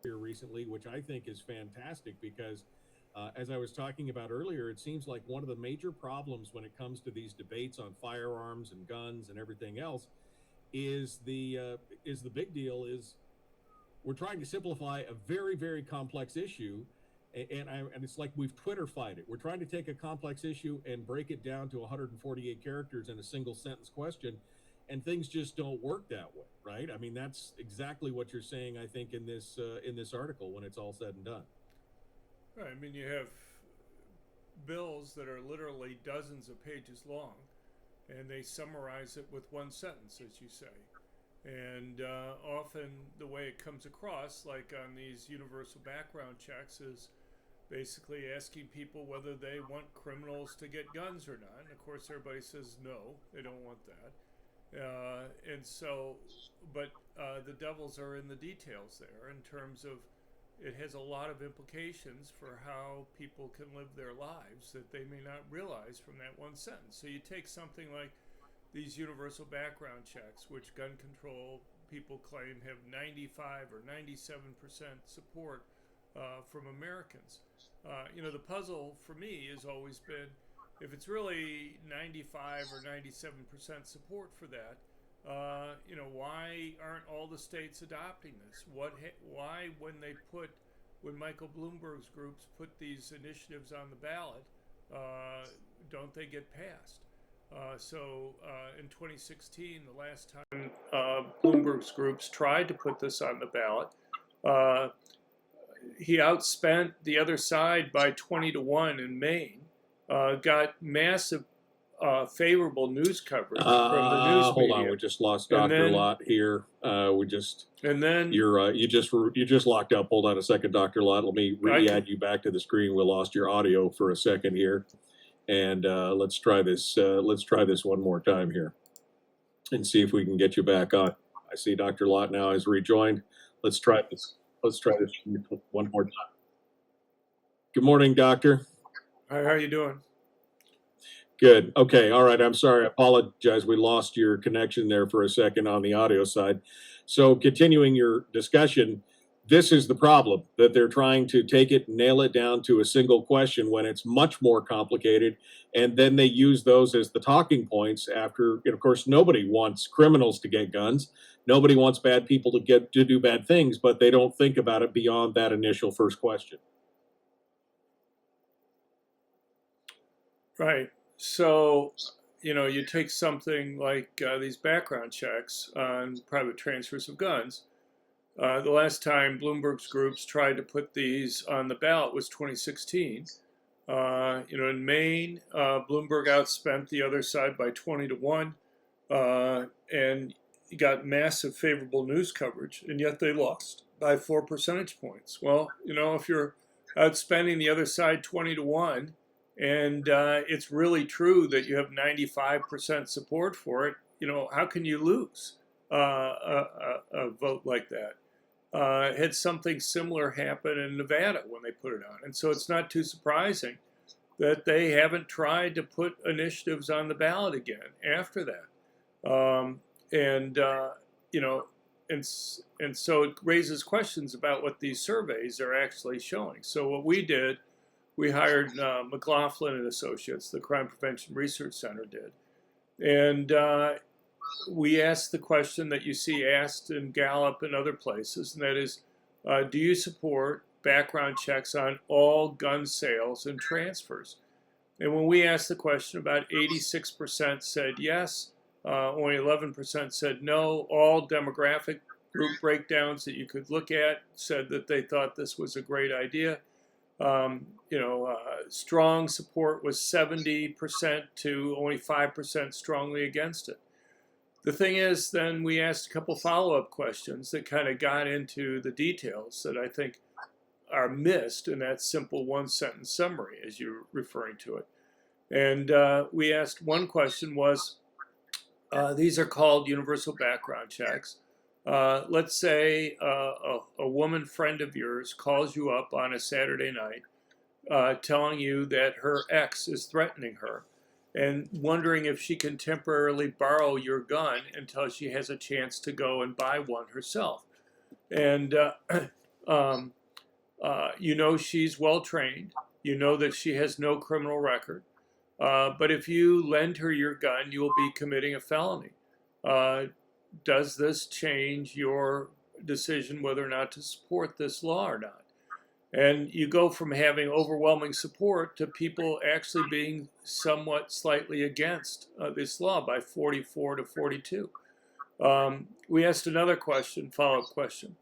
here recently, which I think is fantastic because, as I was talking about earlier, it seems like one of the major problems when it comes to these debates on firearms and guns and everything else is the big deal is we're trying to simplify a very complex issue, and it's like we've Twitterfied it. We're trying to take a complex issue and break it down to 148 characters in a single sentence question, and things just don't work that way, right? I mean, that's exactly what you're saying, I think, in this article when it's all said and done. Right. I mean, you have bills that are literally dozens of pages long, and they summarize it with one sentence, as you say. And often the way it comes across, like on these universal background checks, is basically asking people whether they want criminals to get guns or not. And of course, everybody says no, they don't want that. And so, but the devils are in the details there in terms of it has a lot of implications for how people can live their lives that they may not realize from that one sentence. So you take something like these universal background checks, which gun control people claim have 95 or 97% support from Americans. The puzzle for me has always been if it's really 95 or 97% support for that, why aren't all the states adopting this? Why, when Michael Bloomberg's groups put these initiatives on the ballot, don't they get passed? So in 2016, the last time Bloomberg's groups tried to put this on the ballot, he outspent the other side by 20-1 in Maine, got massive favorable news coverage from the news Hold media. on, we just lost And Doctor then- Lott here. We just And then you just locked up. Hold on a second, Doctor Lott. Let me re-add you back to the screen. We lost your audio for a second here, and let's try this. Let's try this one more time here, and see if we can get you back on. I see Doctor Lott now has rejoined. Let's try this. Let's try this one more time. Good morning, Doctor. how are you doing? Good. Okay. All right. I'm sorry. I apologize. We lost your connection there for a second on the audio side. So, continuing your discussion, this is the problem that they're trying to take it, nail it down to a single question when it's much more complicated. And then they use those as the talking points after, of course, nobody wants criminals to get guns. Nobody wants bad people to do bad things, but they don't think about it beyond that initial first question. Right. So, you take something like these background checks on private transfers of guns. The last time Bloomberg's groups tried to put these on the ballot was 2016. In Maine, Bloomberg outspent the other side by 20-1, and got massive favorable news coverage, and yet they lost by 4 percentage points. Well, if you're outspending the other side 20-1, and it's really true that you have 95% support for it, how can you lose a vote like that? Had something similar happen in Nevada when they put it on. And so it's not too surprising that they haven't tried to put initiatives on the ballot again after that. And so it raises questions about what these surveys are actually showing. So what we did, we hired McLaughlin and Associates, the Crime Prevention Research Center did. And we asked the question that you see asked in Gallup and other places, and that is, do you support background checks on all gun sales and transfers? And when we asked the question, about 86% said yes, only 11% said no. All demographic group breakdowns that you could look at said that they thought this was a great idea. Strong support was 70% to only 5% strongly against it. The thing is, then we asked a couple follow-up questions that kind of got into the details that I think are missed in that simple one-sentence summary, as you're referring to it. And we asked, one question was, these are called universal background checks. Let's say a woman friend of yours calls you up on a Saturday night telling you that her ex is threatening her and wondering if she can temporarily borrow your gun until she has a chance to go and buy one herself. And you know she's well trained. You know that she has no criminal record. But if you lend her your gun, you will be committing a felony. Does this change your decision whether or not to support this law or not? And you go from having overwhelming support to people actually being somewhat slightly against this law by 44 to 42. We asked another question, follow-up question.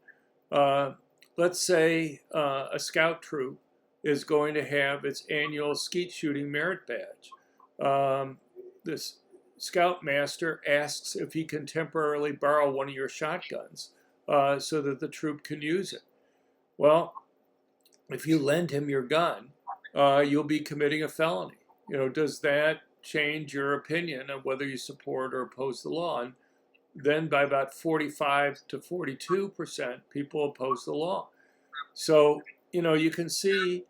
Let's say a scout troop is going to have its annual skeet shooting merit badge. This scoutmaster asks if he can temporarily borrow one of your shotguns so that the troop can use it. Well, if you lend him your gun, you'll be committing a felony. Does that change your opinion of whether you support or oppose the law? And then by about 45 to 42%, people oppose the law. So, you can see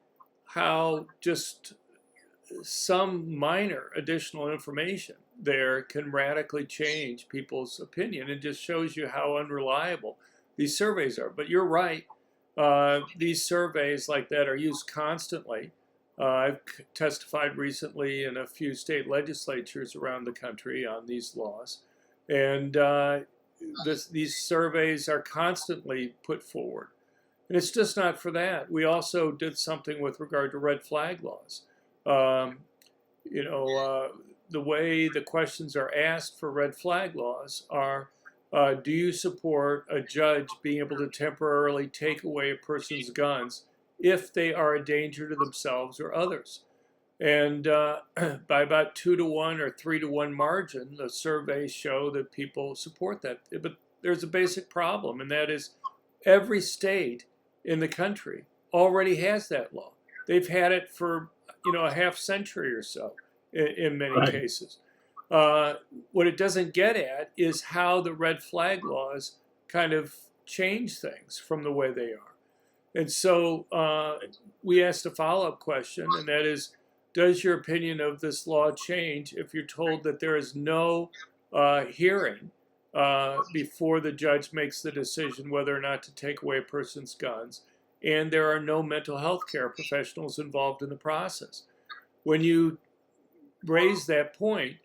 how just some minor additional information there can radically change people's opinion. It just shows you how unreliable these surveys are. But you're right. These surveys like that are used constantly. I've testified recently in a few state legislatures around the country on these laws. And these surveys are constantly put forward. And it's just not for that. We also did something with regard to red flag laws. The way the questions are asked for red flag laws are, do you support a judge being able to temporarily take away a person's guns if they are a danger to themselves or others? And by about 2-to-1 or 3-to-1 margin, the surveys show that people support that. But there's a basic problem, and that is every state in the country already has that law. They've had it for a half century or so in many Right. cases. What it doesn't get at is how the red flag laws kind of change things from the way they are. And so we asked a follow-up question, and that is, does your opinion of this law change if you're told that there is no hearing before the judge makes the decision whether or not to take away a person's guns, and there are no mental health care professionals involved in the process? When you raise that point,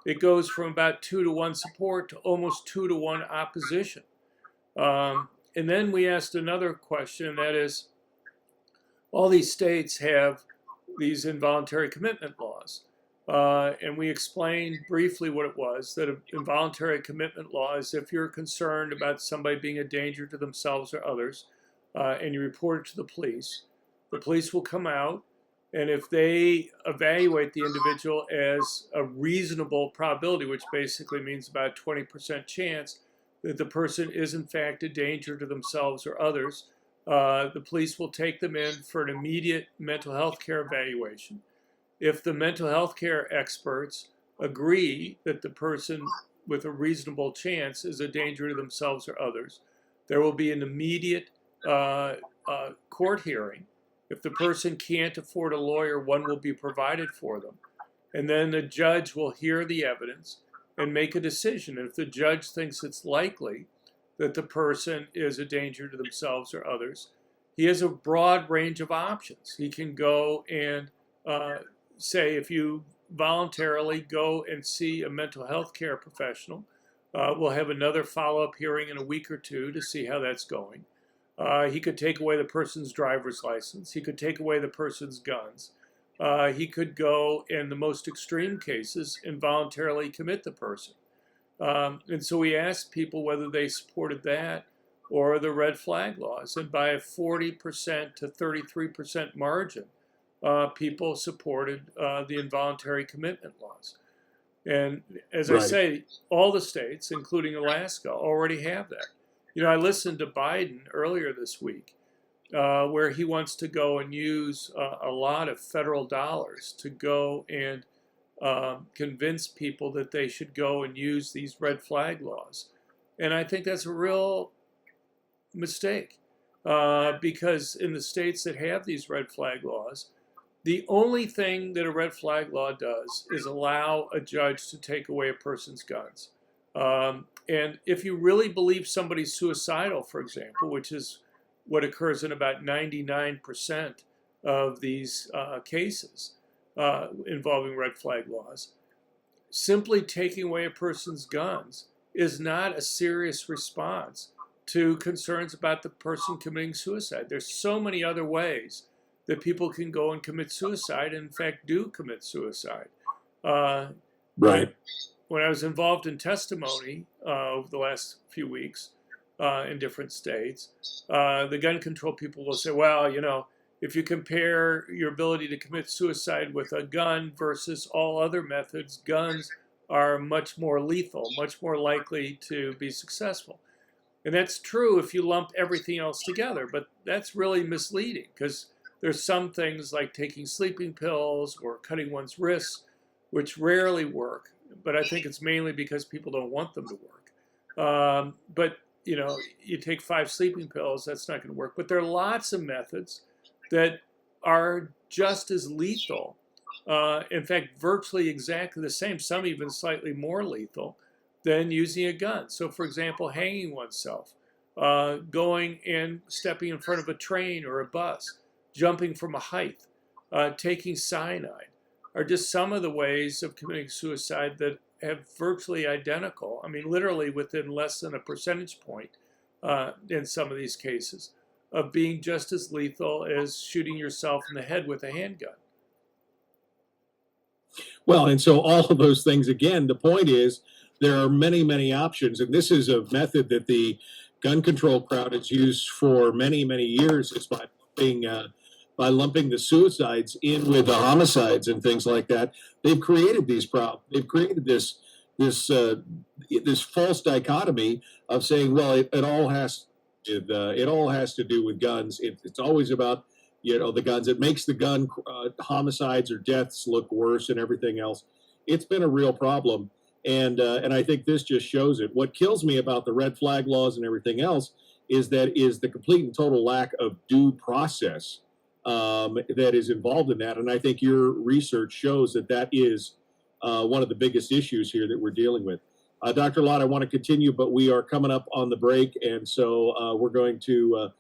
it goes from about 2-to-1 support to almost 2-to-1 opposition. And then we asked another question, and that is, all these states have these involuntary commitment laws. And we explained briefly what it was, that an involuntary commitment law is if you're concerned about somebody being a danger to themselves or others, and you report it to the police will come out, and if they evaluate the individual as a reasonable probability, which basically means about a 20% chance that the person is in fact a danger to themselves or others, the police will take them in for an immediate mental health care evaluation. If the mental health care experts agree that the person with a reasonable chance is a danger to themselves or others, there will be an immediate court hearing. If the person can't afford a lawyer, one will be provided for them. And then the judge will hear the evidence and make a decision. And if the judge thinks it's likely that the person is a danger to themselves or others, he has a broad range of options. He can go and say, if you voluntarily go and see a mental health care professional, we'll have another follow-up hearing in a week or two to see how that's going. He could take away the person's driver's license. He could take away the person's guns. He could go, in the most extreme cases, involuntarily commit the person. And so we asked people whether they supported that or the red flag laws. And by a 40% to 33% margin, people supported the involuntary commitment laws. And as I Right. say, all the states, including Alaska, already have that. I listened to Biden earlier this week, where he wants to go and use a lot of federal dollars to go and convince people that they should go and use these red flag laws. And I think that's a real mistake, because in the states that have these red flag laws, the only thing that a red flag law does is allow a judge to take away a person's guns. And if you really believe somebody's suicidal, for example, which is what occurs in about 99% of these cases involving red flag laws. Simply taking away a person's guns is not a serious response to concerns about the person committing suicide. There's so many other ways that people can go and commit suicide, and in fact do commit suicide. Right. When I was involved in testimony over the last few weeks in different states, the gun control people will say, well, you know, if you compare your ability to commit suicide with a gun versus all other methods, guns are much more lethal, much more likely to be successful. And that's true if you lump everything else together, but that's really misleading because there's some things like taking sleeping pills or cutting one's wrists, which rarely work, but I think it's mainly because people don't want them to work. But you know, you take 5 sleeping pills, that's not going to work. But there are lots of methods that are just as lethal. In fact, virtually exactly the same, some even slightly more lethal than using a gun. So, for example, hanging oneself, going and stepping in front of a train or a bus, jumping from a height, taking cyanide, are just some of the ways of committing suicide that have virtually identical, I mean, literally within less than a percentage point in some of these cases, of being just as lethal as shooting yourself in the head with a handgun. Well, and so all of those things, again, the point is there are many, many options. And this is a method that the gun control crowd has used for many, many years, is by lumping the suicides in with the homicides and things like that. They've created these problems. They've created this false dichotomy of saying, well, it all has to do with guns. It's always about the guns. It makes the gun homicides or deaths look worse and everything else. It's been a real problem, and I think this just shows it. What kills me about the red flag laws and everything else is the complete and total lack of due process that is involved in that. And I think your research shows that is one of the biggest issues here that we're dealing with. Dr. Lott, I want to continue, but we are coming up on the break, and so we're going to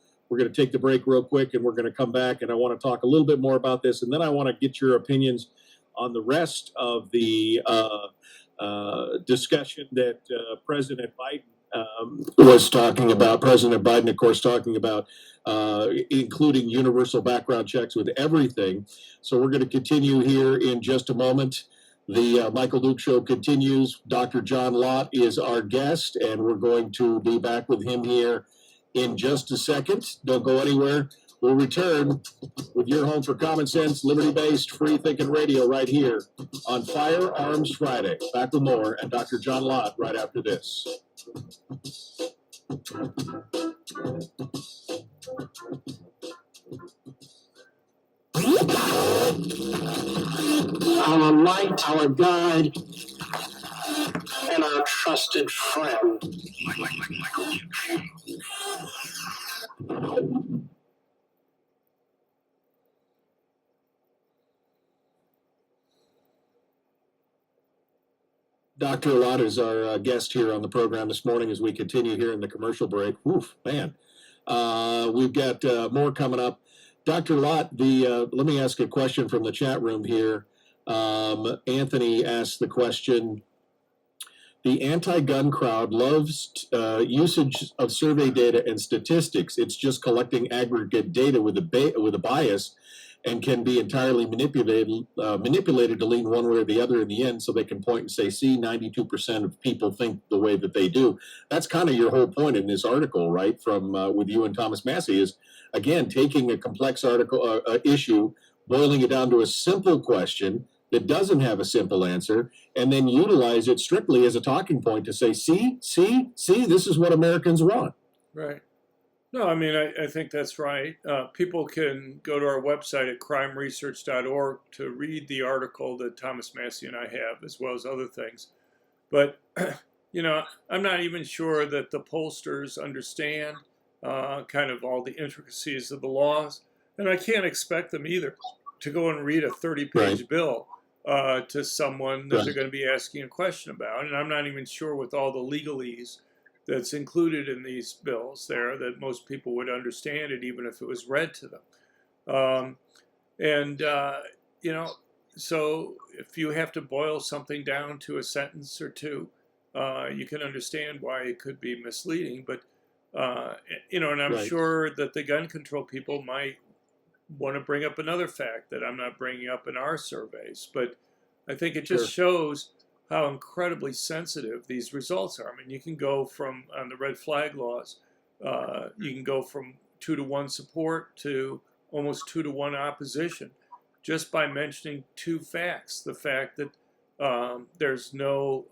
take the break real quick, and we're going to come back, and I want to talk a little bit more about this, and then I want to get your opinions on the rest of the discussion that President Biden was talking about. President Biden, of course, talking about including universal background checks with everything. So we're going to continue here in just a moment. The Michael Luke Show continues. Dr. John Lott is our guest, and we're going to be back with him here in just a second. Don't go anywhere. We'll return with your home for common sense, liberty-based, free-thinking radio right here on Firearms Friday. Back with more and Dr. John Lott right after this. Our light, our guide, and our trusted friend. Dr. Lott is our guest here on the program this morning as we continue here in the commercial break. Oof, man. We've got more coming up. Dr. Lott, let me ask a question from the chat room here. Anthony asked the question, the anti-gun crowd loves usage of survey data and statistics. It's just collecting aggregate data with a bias and can be entirely manipulated to lean one way or the other in the end, so they can point and say, see, 92% of people think the way that they do. That's kind of your whole point in this article, right, from with you and Thomas Massey, is, again, taking a complex issue, boiling it down to a simple question that doesn't have a simple answer, and then utilize it strictly as a talking point to say, see, this is what Americans want. Right. No, I mean, I think that's right. People can go to our website at crimeresearch.org to read the article that Thomas Massey and I have, as well as other things. But, I'm not even sure that the pollsters understand kind of all the intricacies of the laws. And I can't expect them either to go and read a 30-page bill to someone that they're going to be asking a question about. And I'm not even sure with all the legalese that's included in these bills there that most people would understand it even if it was read to them. Um, and, you know, so if you have to boil something down to a sentence or two, you can understand why it could be misleading. But, and I'm Right. sure that the gun control people might want to bring up another fact that I'm not bringing up in our surveys. But I think it just Sure. shows how incredibly sensitive these results are. I mean, you can go from, on the red flag laws, you can go from 2-to-1 support to almost 2-to-1 opposition just by mentioning two facts. The fact that there's no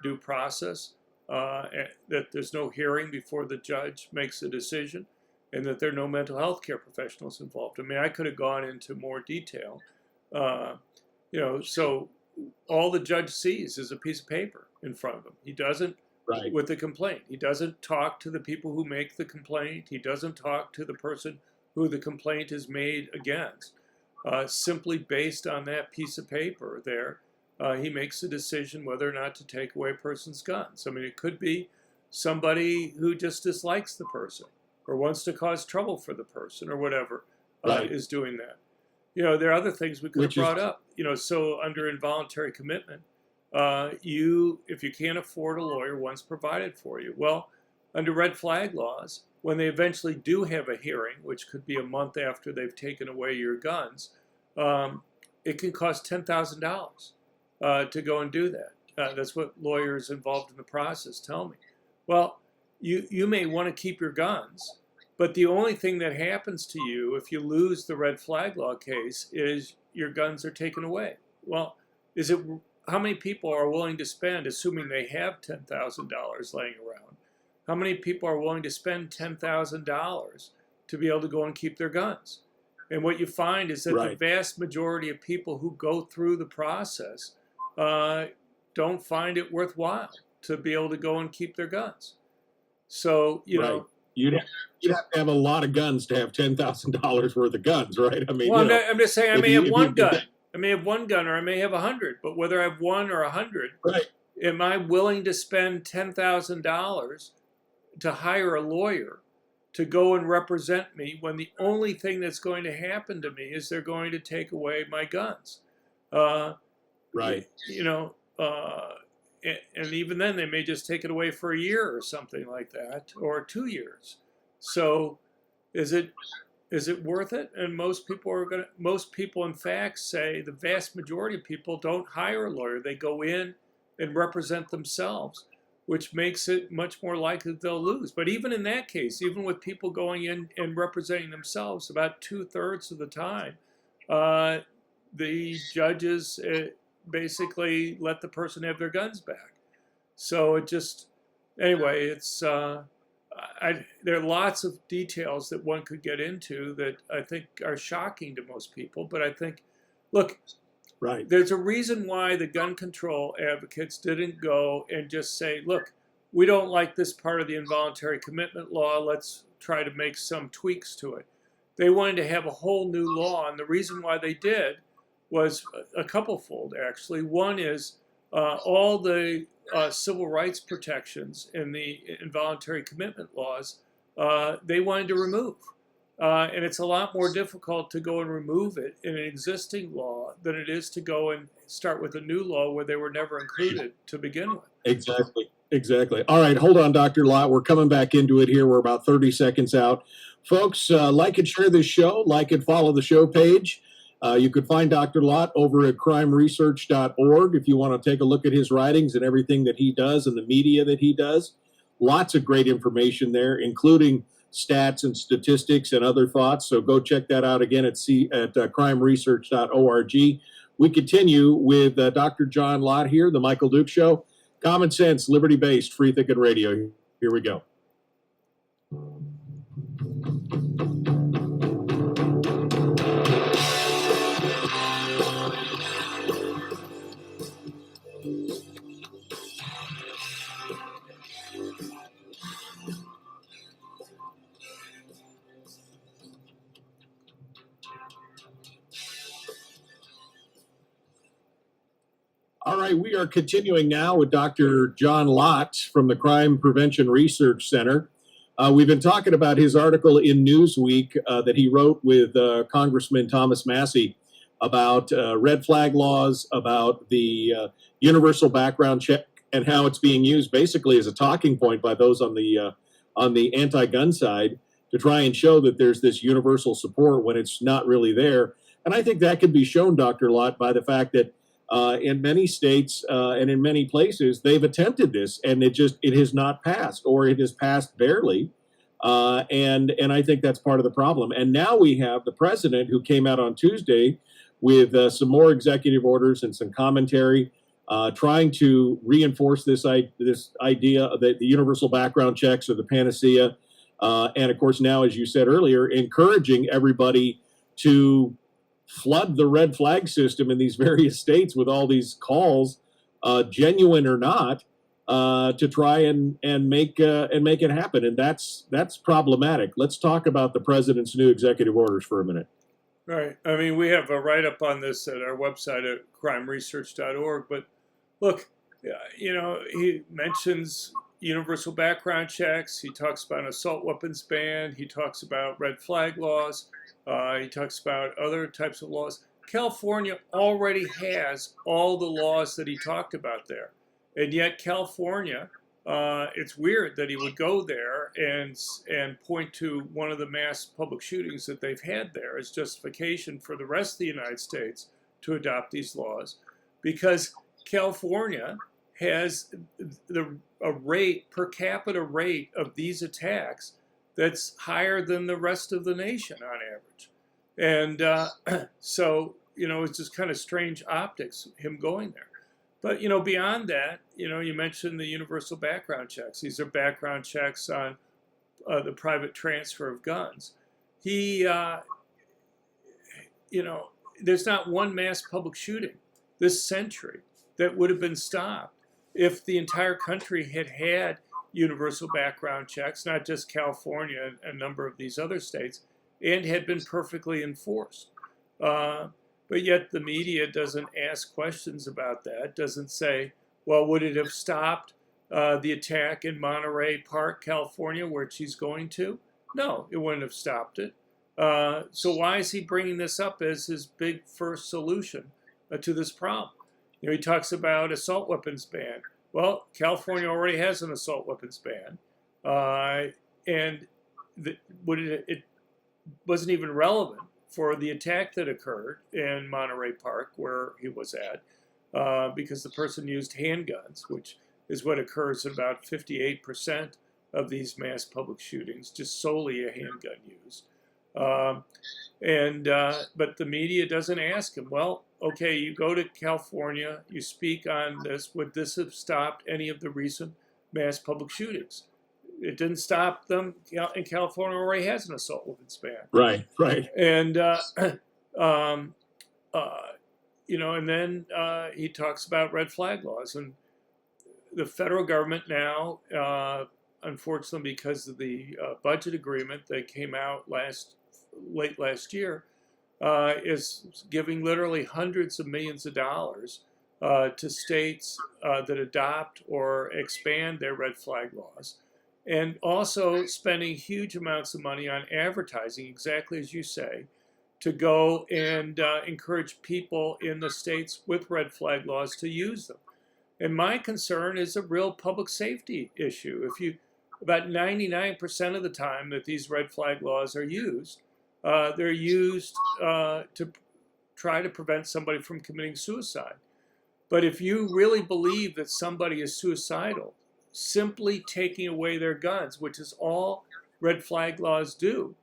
due process, that there's no hearing before the judge makes a decision, and that there are no mental health care professionals involved. I mean, I could have gone into more detail. Uh, so all the judge sees is a piece of paper in front of him. He doesn't, Right. with the complaint, he doesn't talk to the people who make the complaint. He doesn't talk to the person who the complaint is made against. Simply based on that piece of paper there, he makes a decision whether or not to take away a person's guns. I mean, it could be somebody who just dislikes the person or wants to cause trouble for the person or whatever Right. is doing that. There are other things we could have Which is brought up. So under involuntary commitment, if you can't afford a lawyer, one's provided for you. Well, under red flag laws, when they eventually do have a hearing, which could be a month after they've taken away your guns, it can cost $10,000 to go and do that. That's what lawyers involved in the process tell me. Well, you may want to keep your guns, but the only thing that happens to you if you lose the red flag law case is your guns are taken away. Well, how many people are willing to spend, assuming they have $10,000 laying around, how many people are willing to spend $10,000 to be able to go and keep their guns? And what you find is that the right. vast majority of people who go through the process don't find it worthwhile to be able to go and keep their guns. So, Right. You'd have to have a lot of guns to have $10,000 worth of guns, right? I mean, well, I'm just saying I if may you have if one you gun. I may have one gun or I may have 100, but whether I have one or 100, right. am I willing to spend $10,000 to hire a lawyer to go and represent me when the only thing that's going to happen to me is they're going to take away my guns? Right. And even then they may just take it away for a year or something like that, or 2 years. So is it worth it? And most people in fact say, the vast majority of people don't hire a lawyer. They go in and represent themselves, which makes it much more likely that they'll lose. But even in that case, even with people going in and representing themselves, about 2/3 of the time, the judges basically let the person have their guns back. So anyway, there are lots of details that one could get into that I think are shocking to most people. But I think, look, Right. there's a reason why the gun control advocates didn't go and just say, look, we don't like this part of the involuntary commitment law. Let's try to make some tweaks to it. They wanted to have a whole new law. And the reason why they did was a couplefold, actually. One is all the civil rights protections in the involuntary commitment laws, they wanted to remove. And it's a lot more difficult to go and remove it in an existing law than it is to go and start with a new law where they were never included to begin with. Exactly. All right, hold on, Dr. Lott. We're coming back into it here. We're about 30 seconds out. Folks, like and share this show, like and follow the show page. You could find Dr. Lott over at crimeresearch.org if you want to take a look at his writings and everything that he does and the media that he does. Lots of great information there, including stats and statistics and other thoughts. So go check that out again at crimeresearch.org. We continue with Dr. John Lott here, The Michael Duke Show. Common sense, liberty-based, free thinking radio. Here we go. All right, we are continuing now with Dr. John Lott from the Crime Prevention Research Center. We've been talking about his article in Newsweek that he wrote with Congressman Thomas Massey about red flag laws, about the universal background check, and how it's being used basically as a talking point by those on the anti-gun side to try and show that there's this universal support when it's not really there. And I think that can be shown, Dr. Lott, by the fact that in many states and in many places, they've attempted this, and it has not passed, or it has passed barely. And I think that's part of the problem. And now we have the president who came out on Tuesday with some more executive orders and some commentary, trying to reinforce this idea that the universal background checks are the panacea. And of course, now, as you said earlier, encouraging everybody to flood the red flag system in these various states with all these calls, genuine or not, to try and make it happen, and that's problematic. Let's talk about the president's new executive orders for a minute. Right. I mean, we have a write-up on this at our website at crimeresearch.org. But look, he mentions universal background checks. He talks about an assault weapons ban. He talks about red flag laws. He talks about other types of laws. California already has all the laws that he talked about there. And yet California, it's weird that he would go there and point to one of the mass public shootings that they've had there as justification for the rest of the United States to adopt these laws, because California has a per capita rate of these attacks that's higher than the rest of the nation on average. And so, it's just kind of strange optics, him going there. But, beyond that, you mentioned the universal background checks. These are background checks on the private transfer of guns. There's not one mass public shooting this century that would have been stopped if the entire country had universal background checks, not just California and a number of these other states, and had been perfectly enforced. But yet the media doesn't ask questions about that, doesn't say, well, would it have stopped the attack in Monterey Park, California, where she's going to? No, it wouldn't have stopped it. So why is he bringing this up as his big first solution to this problem? He talks about assault weapons ban. Well, California already has an assault weapons ban, and it wasn't even relevant for the attack that occurred in Monterey Park, where he was at, because the person used handguns, which is what occurs in about 58% of these mass public shootings, just solely a handgun use. But the media doesn't ask him, well, okay, you go to California, you speak on this, would this have stopped any of the recent mass public shootings? It didn't stop them, and California already has an assault weapons ban. Right. And, and then he talks about red flag laws. And the federal government now, unfortunately, because of the budget agreement that came out late last year, is giving literally hundreds of millions of dollars to states that adopt or expand their red flag laws, and also spending huge amounts of money on advertising, exactly as you say, to go and encourage people in the states with red flag laws to use them. And my concern is a real public safety issue. About 99% of the time that these red flag laws are used, they're used to try to prevent somebody from committing suicide. But if you really believe that somebody is suicidal, simply taking away their guns, which is all red flag laws do,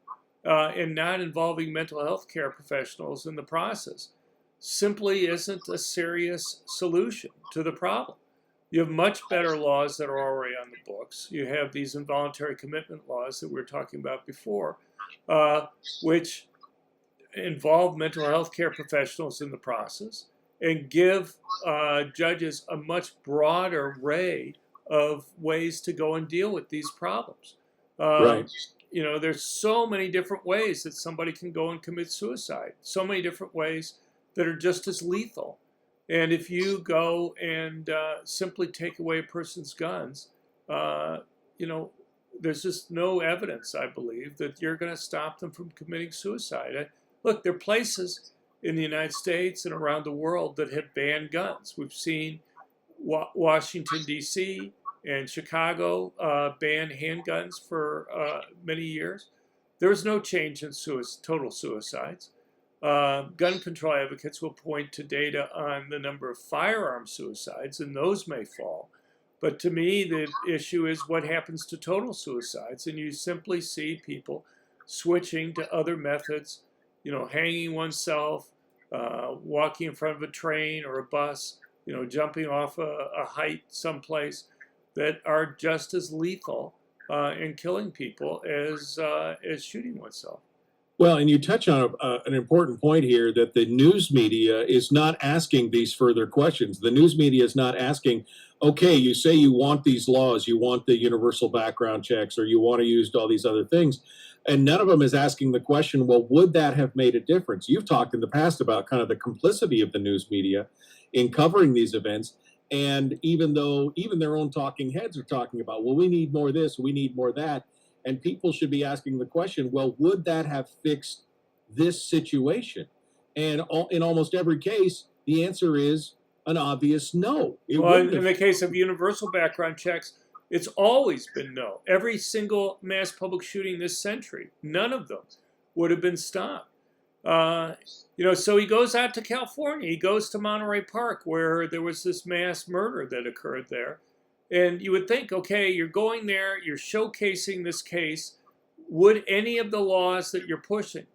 and not involving mental health care professionals in the process, simply isn't a serious solution to the problem. You have much better laws that are already on the books. You have these involuntary commitment laws that we were talking about before, which involve mental health care professionals in the process and give judges a much broader array of ways to go and deal with these problems. Right. There's so many different ways that somebody can go and commit suicide, so many different ways that are just as lethal. And if you go and simply take away a person's guns, you know, there's just no evidence, I believe, that you're going to stop them from committing suicide. Look, there are places in the United States and around the world that have banned guns. We've seen Washington, D.C. and Chicago ban handguns for many years. There was no change in total suicides. Gun control advocates will point to data on the number of firearm suicides, and those may fall. But to me, the issue is what happens to total suicides, and you simply see people switching to other methods, hanging oneself, walking in front of a train or a bus, jumping off a height someplace, that are just as lethal in killing people as shooting oneself. Well, and you touch on an important point here, that the news media is not asking these further questions. The news media is not asking, okay, you say you want these laws, you want the universal background checks, or you want to use all these other things. And none of them is asking the question, well, would that have made a difference? You've talked in the past about kind of the complicity of the news media in covering these events. And even their own talking heads are talking about, well, we need more of this, we need more of that. And people should be asking the question, well, would that have fixed this situation? And in almost every case, the answer is an obvious no. Well, in the case of universal background checks, it's always been no. Every single mass public shooting this century, none of them would have been stopped. So he goes out to California. He goes to Monterey Park, where there was this mass murder that occurred there. And you would think, okay, you're going there, you're showcasing this case. Would any of the laws that you're pushing,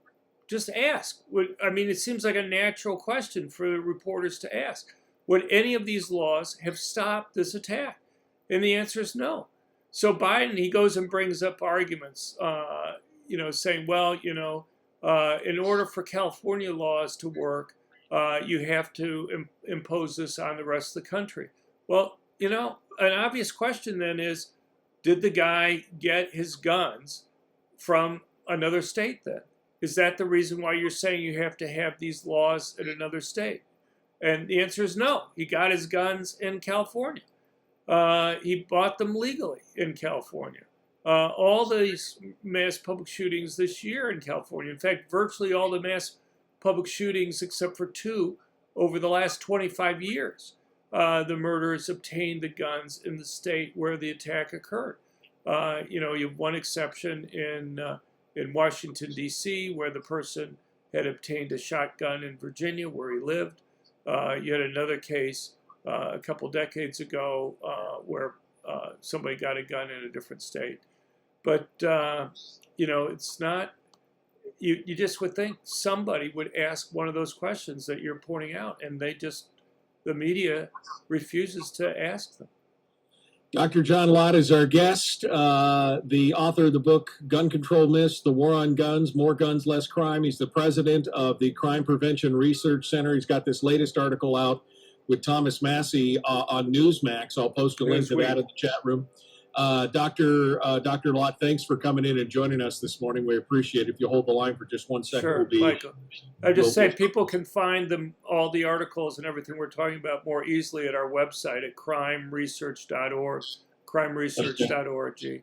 just ask. It seems like a natural question for the reporters to ask. Would any of these laws have stopped this attack? And the answer is no. So Biden, he goes and brings up arguments, saying, well, in order for California laws to work, you have to impose this on the rest of the country. Well, an obvious question then is, did the guy get his guns from another state then? Is that the reason why you're saying you have to have these laws in another state? And the answer is no. He got his guns in California. He bought them legally in California. All these mass public shootings this year in California, in fact, virtually all the mass public shootings except for 2 over the last 25 years, the murderers obtained the guns in the state where the attack occurred. You have one exception in Washington, D.C., where the person had obtained a shotgun in Virginia, where he lived. You had another case a couple decades ago where somebody got a gun in a different state. But, it's not, you just would think somebody would ask one of those questions that you're pointing out, and the media refuses to ask them. Dr. John Lott is our guest, the author of the book, Gun Control Myths, The War on Guns, More Guns, Less Crime. He's the president of the Crime Prevention Research Center. He's got this latest article out with Thomas Massey on Newsmax. I'll post a link to that in the chat room. Dr. Lott, thanks for coming in and joining us this morning. We appreciate it. If you hold the line for just 1 second, sure, Michael. I just say people can find all the articles and everything we're talking about more easily at our website at crimeresearch.org, crimeresearch.org.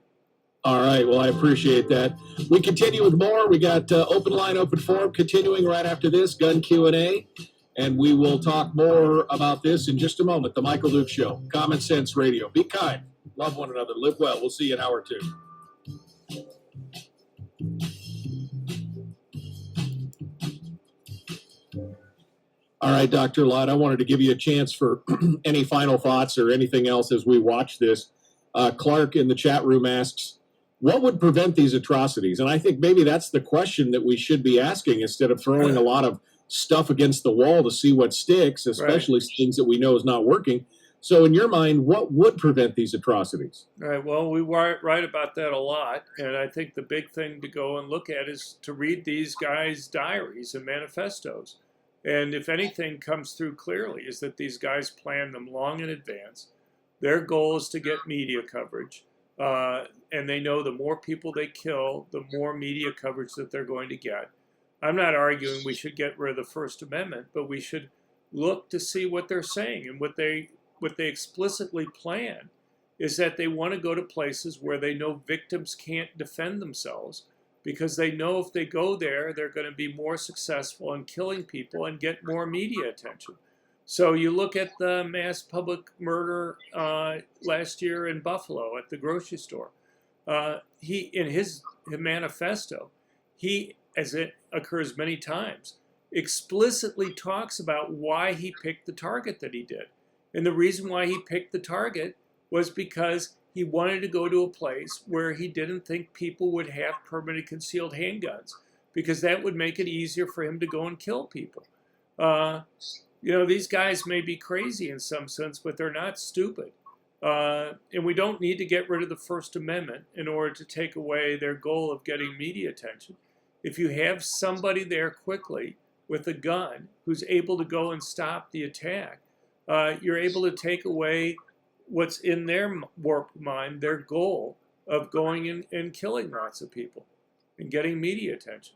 All right. Well, I appreciate that. We continue with more. We got open line, open forum continuing right after this, gun Q&A. And we will talk more about this in just a moment. The Michael Duke Show, Common Sense Radio. Be kind. Love one another. Live well. We'll see you in hour 2. All right, Dr. Lott, I wanted to give you a chance for any final thoughts or anything else as we watch this. Clark in the chat room asks, what would prevent these atrocities? And I think maybe that's the question that we should be asking instead of throwing a lot of stuff against the wall to see what sticks, especially things that we know is not working. So in your mind, what would prevent these atrocities? All right. Well, we write about that a lot. And I think the big thing to go and look at is to read these guys' diaries and manifestos. And if anything comes through clearly is that these guys plan them long in advance. Their goal is to get media coverage. And they know the more people they kill, the more media coverage that they're going to get. I'm not arguing we should get rid of the First Amendment, but we should look to see what they're saying. And what they explicitly plan is that they want to go to places where they know victims can't defend themselves, because they know if they go there, they're going to be more successful in killing people and get more media attention. So you look at the mass public murder last year in Buffalo at the grocery store. He, in his manifesto, he, as it occurs many times, explicitly talks about why he picked the target that he did. And the reason why he picked the target was because he wanted to go to a place where he didn't think people would have permanently concealed handguns, because that would make it easier for him to go and kill people. These guys may be crazy in some sense, but they're not stupid. And we don't need to get rid of the First Amendment in order to take away their goal of getting media attention. If you have somebody there quickly with a gun who's able to go and stop the attack, you're able to take away what's in their warped mind, their goal of going in and killing lots of people and getting media attention.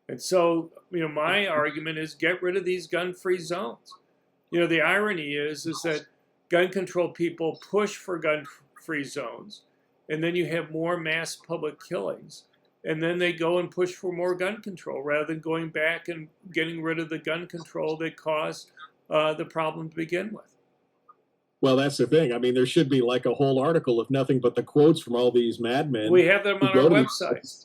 And so, my argument is get rid of these gun-free zones. The irony is that gun control people push for gun-free zones, and then you have more mass public killings, and then they go and push for more gun control rather than going back and getting rid of the gun control that caused the problem to begin with. Well, that's the thing. I mean, there should be like a whole article, if nothing but the quotes from all these madmen. We have them on our website.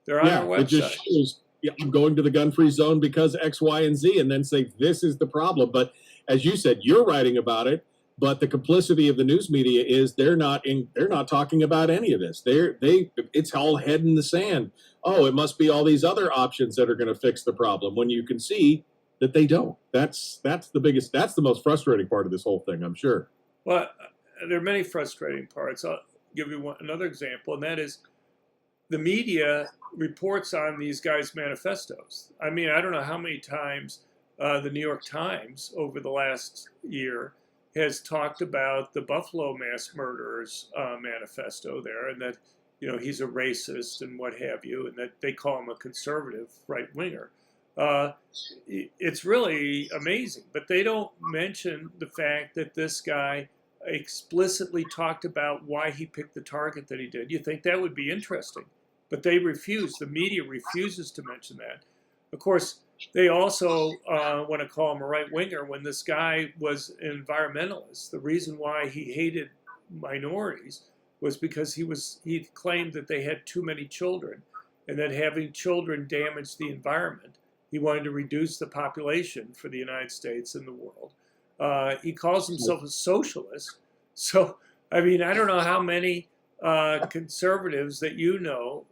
They're on our website. It just shows, I'm going to the gun-free zone because X, Y, and Z, and then say this is the problem. But as you said, you're writing about it, but the complicity of the news media is they're not talking about any of this. It's all head in the sand. Oh, it must be all these other options that are going to fix the problem, when you can see that they don't. That's the most frustrating part of this whole thing, I'm sure. Well, there are many frustrating parts. I'll give you another example, and that is the media reports on these guys' manifestos. I mean, I don't know how many times the New York Times over the last year has talked about the Buffalo mass murderers manifesto there, and that he's a racist and what have you, and that they call him a conservative right-winger. It's really amazing, but they don't mention the fact that this guy explicitly talked about why he picked the target that he did. You think that would be interesting, but they refuse. The media refuses to mention that. Of course, they also want to call him a right-winger when this guy was an environmentalist. The reason why he hated minorities was because he claimed that they had too many children, and that having children damaged the environment. He wanted to reduce the population for the United States and the world. He calls himself a socialist. So, I mean, I don't know how many conservatives that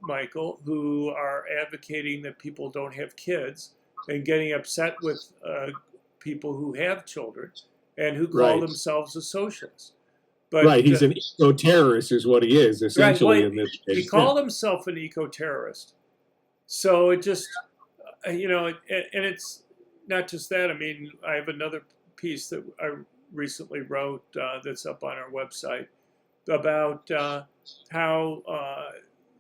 Michael, who are advocating that people don't have kids and getting upset with people who have children and who call themselves a socialist. But, he's an eco-terrorist is what he is, essentially. In this case. He called himself an eco-terrorist. So it just... and it's not just that. I mean, I have another piece that I recently wrote that's up on our website about how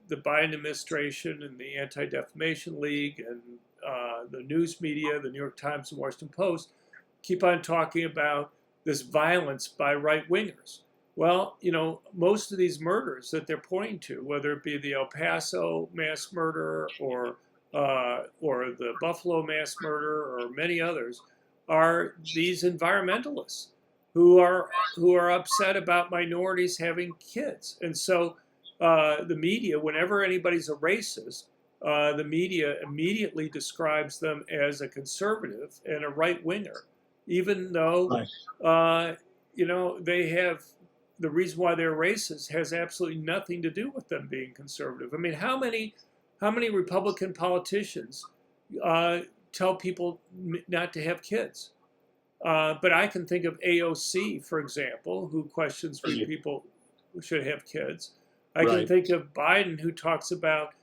the Biden administration and the Anti-Defamation League and the news media, the New York Times and Washington Post, keep on talking about this violence by right-wingers. Well, most of these murders that they're pointing to, whether it be the El Paso mass murder or the Buffalo mass murder or many others, are these environmentalists who are upset about minorities having kids. And so the media, whenever anybody's a racist, the media immediately describes them as a conservative and a right-winger, even though they have the reason why they're racist has absolutely nothing to do with them being conservative. I mean, how many Republican politicians tell people not to have kids? But I can think of AOC, for example, who questions whether people should have kids. I can think of Biden, who talks about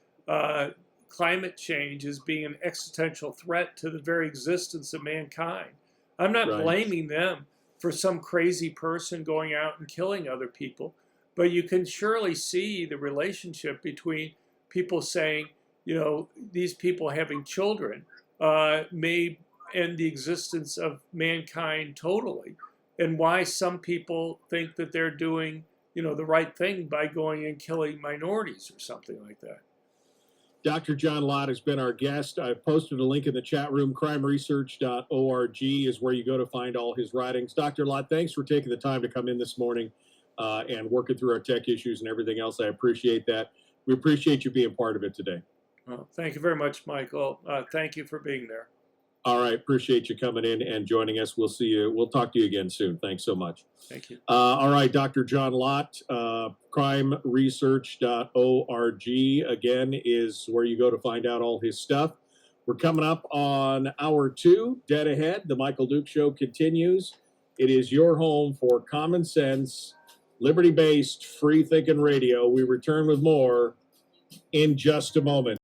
climate change as being an existential threat to the very existence of mankind. I'm not blaming them for some crazy person going out and killing other people, but you can surely see the relationship between people saying, these people having children may end the existence of mankind totally, and why some people think that they're doing, the right thing by going and killing minorities or something like that. Dr. John Lott has been our guest. I've posted a link in the chat room. Crimeresearch.org is where you go to find all his writings. Dr. Lott, thanks for taking the time to come in this morning and working through our tech issues and everything else. I appreciate that. We appreciate you being part of it today. Well, thank you very much, Michael. Thank you for being there. All right. Appreciate you coming in and joining us. We'll see you. We'll talk to you again soon. Thanks so much. Thank you. All right. Dr. John Lott, crimeresearch.org, again, is where you go to find out all his stuff. We're coming up on hour 2, dead ahead. The Michael Duke Show continues. It is your home for common sense, liberty-based, free-thinking radio. We return with more in just a moment.